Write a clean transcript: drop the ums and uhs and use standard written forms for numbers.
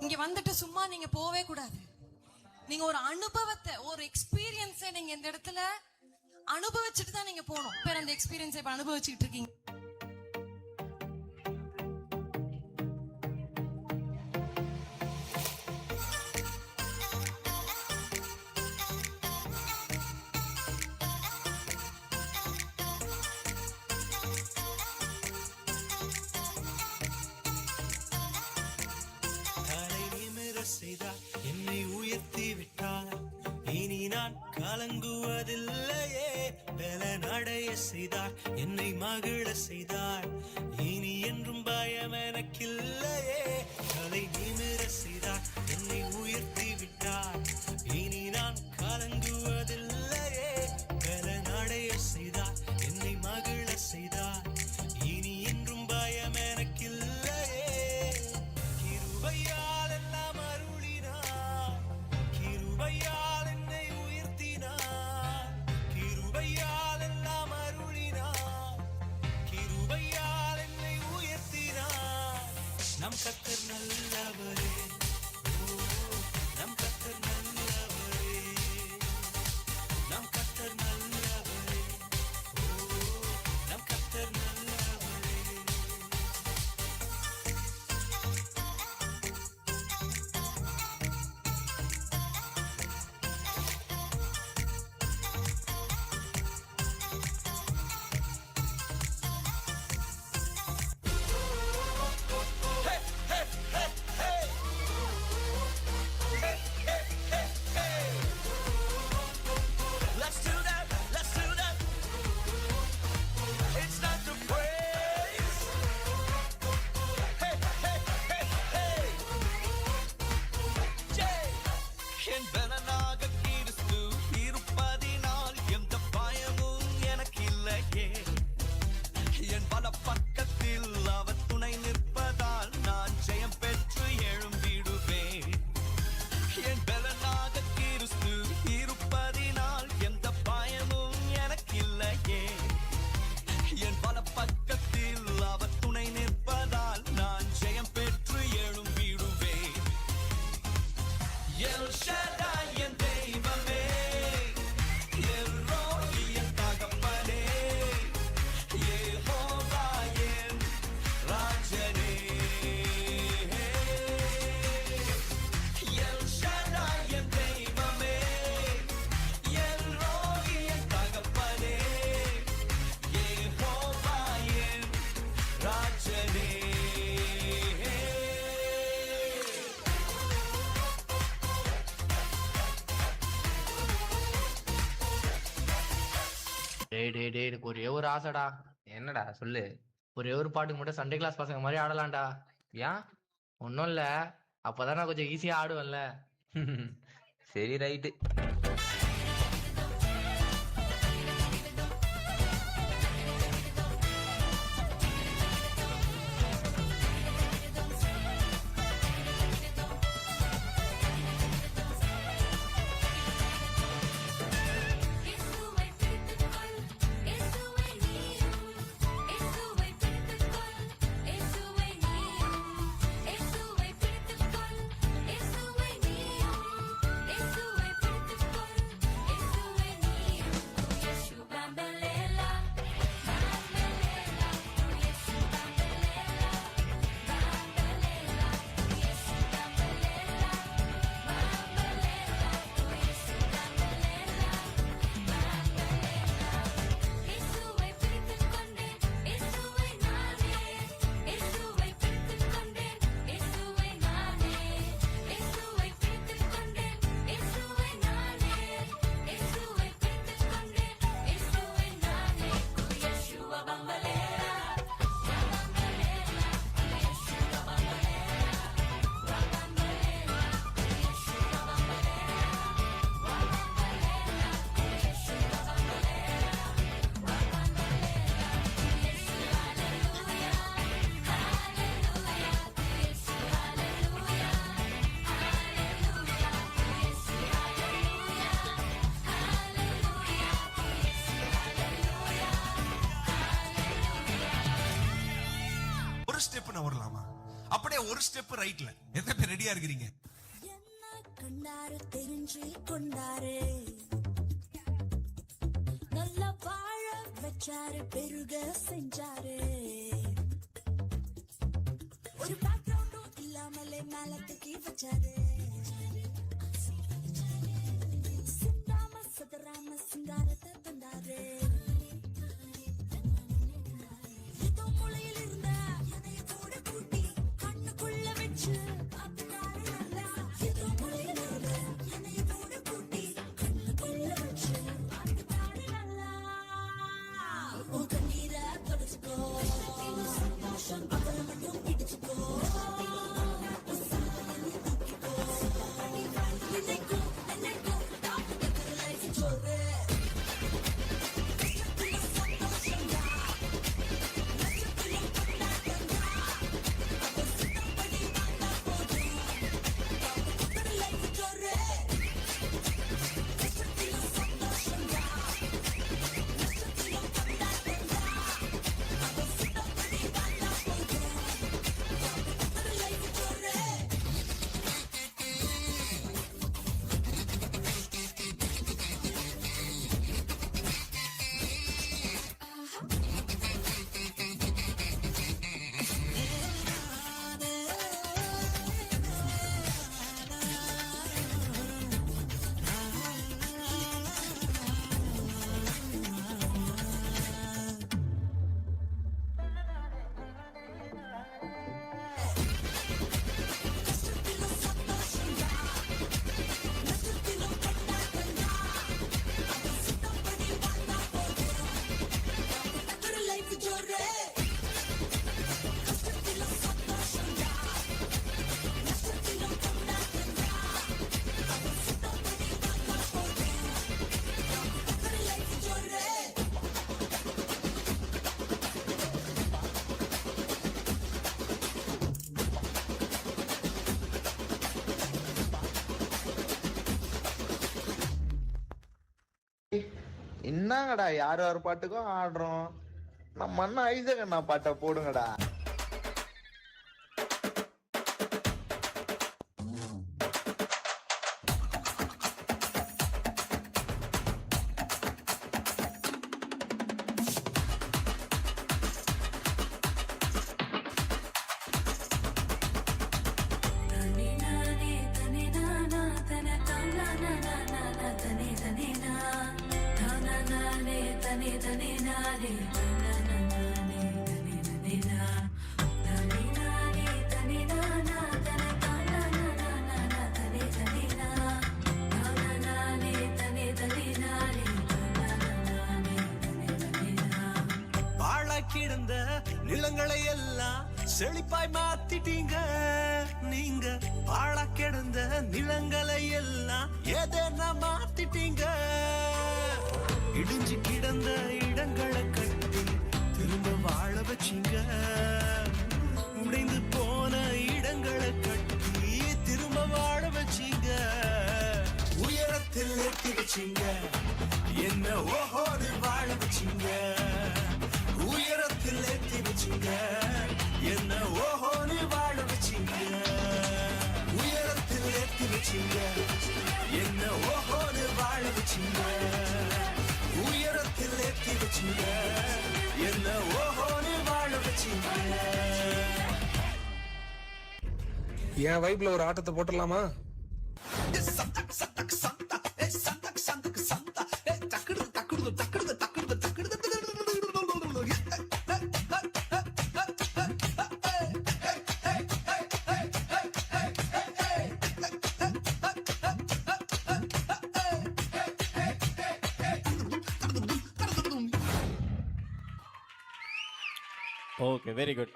இங்க வந்துட்டு சும்மா நீங்க போவே கூடாது. நீங்க ஒரு அனுபவத்தை, ஒரு எக்ஸ்பீரியன்ஸை நீங்க இந்த இடத்துல அனுபவிச்சுட்டு தான் நீங்க போகணும். பேர் அந்த எக்ஸ்பீரியன்ஸை இப்ப அனுபவிச்சுட்டு இருக்கீங்க. செய்தார் என்னை உயர்த்தி விட்டார், இனி நான் கலங்குவதில்லையே. பலனடைய செய்தார், என்னை மகிழ செய்தார், இனி என்றும் பயம் எனக்கில்லையே. தலை நிமிர செய்தார், என்னை உயர்த்தி விட்டார், இனி நான் கலங்குவதில்லையே. பலனடைய செய்தார், என்னை மகிழ செய்தார், இனி என்றும் பயம் எனக்கில்லையே. கிருபையால் எல்லாம் அருளினார், கிருபையால் என்னை உயர்த்தினார், கிருபையால் எல்லாம் அருளினார், கிருபையால் என்னை உயர்த்தினார். நம் கர்த்தர் நல்லவரே, ஓ நம் கர்த்தர் நல்லவரே, நம் கர்த்தர் நல்லவரே, ஓ நம் கர்த்தர் நல்லவரே. Let's do that, let's do that. It's not to praise. Hey, hey, hey, hey. Jay. என் பலனாக கிறிஸ்து இருப்பதினால் எந்த பயமும் எனக்கில்லையே. என் பல பக்கத்தில் அவர் துணை நிற்பதால் நான் ஜெயம் பெற்று எழும்பிடுவேன். என் பலனாக கிறிஸ்து இருப்பதினால் எந்த பயமும் எனக்கில்லையே. என் பல பக்கத்தில் அவர் துணை நிற்பதால் நான் ஜெயம் பெற்று எழும்பிடுவேன். எல் ஷடாய் என் தெய்வமே, எல் ரோகி என் தகப்பனே, யெகோவா என் ராஜனே. எல் ஷடாய் என் தெய்வமே, எல் ரோகி என் தகப்பனே, யெகோவா என் ராஜனே. டேய் டேய் டேய், எனக்கு ஒரே ஒரு ஆசைடா. என்னடா சொல்லு. ஒரே ஒரு பாட்டுக்கு மட்டும் சண்டே கிளாஸ் பசங்க மாதிரி ஆடலாம்டா. ஏன்? ஒன்றும் இல்லை, அப்போதான் நான் கொஞ்சம் ஈஸியாக ஆடுவேன்ல. சரி ரைட்டு. இயேசுவை பிடித்துக்கொள், இயேசுவை நீயும், இயேசுவை பிடித்துக்கொள், இயேசுவை நீயும், இயேசுவை பிடித்துக்கொள், இயேசுவை நீயும், இயேசுவை பிடித்துக்கொள், இயேசுவை நீயும். இயேசு பம்பலேலா, பம்பலேலா, இயேசு பம்பலேலா, பம்பலேலா, இயேசு பம்பலேலா, பம்பலேலா, இயேசு பம்பலேலா. இயேசுவை பிடித்துக் கொண்டேன், இயேசுவை நானே, இயேசுவை பிடித்துக் கொண்டேன், இயேசுவை நானே, இயேசுவை பிடித்துக் கொண்டேன், இயேசுவை நானே, இயேசுவை பிடித்துக் கொண்டேன், இயேசுவை நானே. இயேசுவா பம்பலேலா, பம்பலேலா, இயேசுவா பம்பலேலா, பம்பலேலா, இயேசுவா பம்பலேலா, பம்பலேலா, இயேசுவா பம்பலேலா. ஒரு ஸ்டெப் நான் வரலாமா? அப்படியே ஒரு ஸ்டெப் ரைட்ல. எத்தனை பேர் ரெடியா இருக்கிறீங்க? என்ன கண்டாரு தெரிஞ்சு கொண்டாரு, நல்லா வாழ வச்சாரு, பெருக செஞ்சாரு, ஒரு பேக்ரவுண்டும் இல்லாமலே மேல தூக்கி வச்சாரு, சிந்தாம சதராம சிங்காரத்தை தந்தாரு, இதோ முளையில் இருந்த எதைய கூட கூட்டி கண்ணுக்குள்ள வச்சு பார்த்துட்டாரு நல்லா, இதோ முளையில் இருந்த எதைய கூட கூட்டி கண்ணுக்குள்ள வச்சு பார்த்துட்டாரு நல்லா, உன் கண்ணீரை தொடச்சுக்கோ, சந்தோஷம் அவரை மட்டும் பிடிச்சுக்கோ, நினைக்கும் நினைக்கும் லைஃப் ஜோரு, லைஃப் ஜோரு, லைஃப் ஜோரு. லைஃப் ஜோரு. லைஃப் ஜோரு. என்னங்கடா யார் யார் பாட்டுக்கும் ஆடுறோம், நம்ம அண்ணா ஐசக் அண்ணா பாட்டை போடுங்கடா. கிடந்த நிலங்களை எல்லாம் செழிப்பாய் மாத்திட்டீங்க. நீங்க பாழ கிடந்த நிலங்களை எல்லாம் எதனா மாத்திட்டீங்க. இடிஞ்சு கிடந்த இடங்களை கட்டி திரும்ப வாழ வச்சீங்க. உடைந்து போன இடங்களை கட்டி திரும்ப வாழ வச்சீங்க. உயரத்தில் எட்டி வச்சீங்க. என்ன ஓஹோடு வாழ வச்சீங்க. உயரத்தில் ஏத்தி வச்சீங்க. என்ன ஓஹோன்னு வாழ வச்சீங்க. உயரத்தில் ஏத்தி வச்சீங்க. என்ன ஓஹோன்னு வாழ வச்சீங்க. உயரத்தில் ஏத்தி வச்சீங்க. என்ன ஓஹோன்னு வாழ வச்சீங்க. என் வைப்ல ஒரு ஆட்டத்தை போட்டுடலாமா? Okay, very good.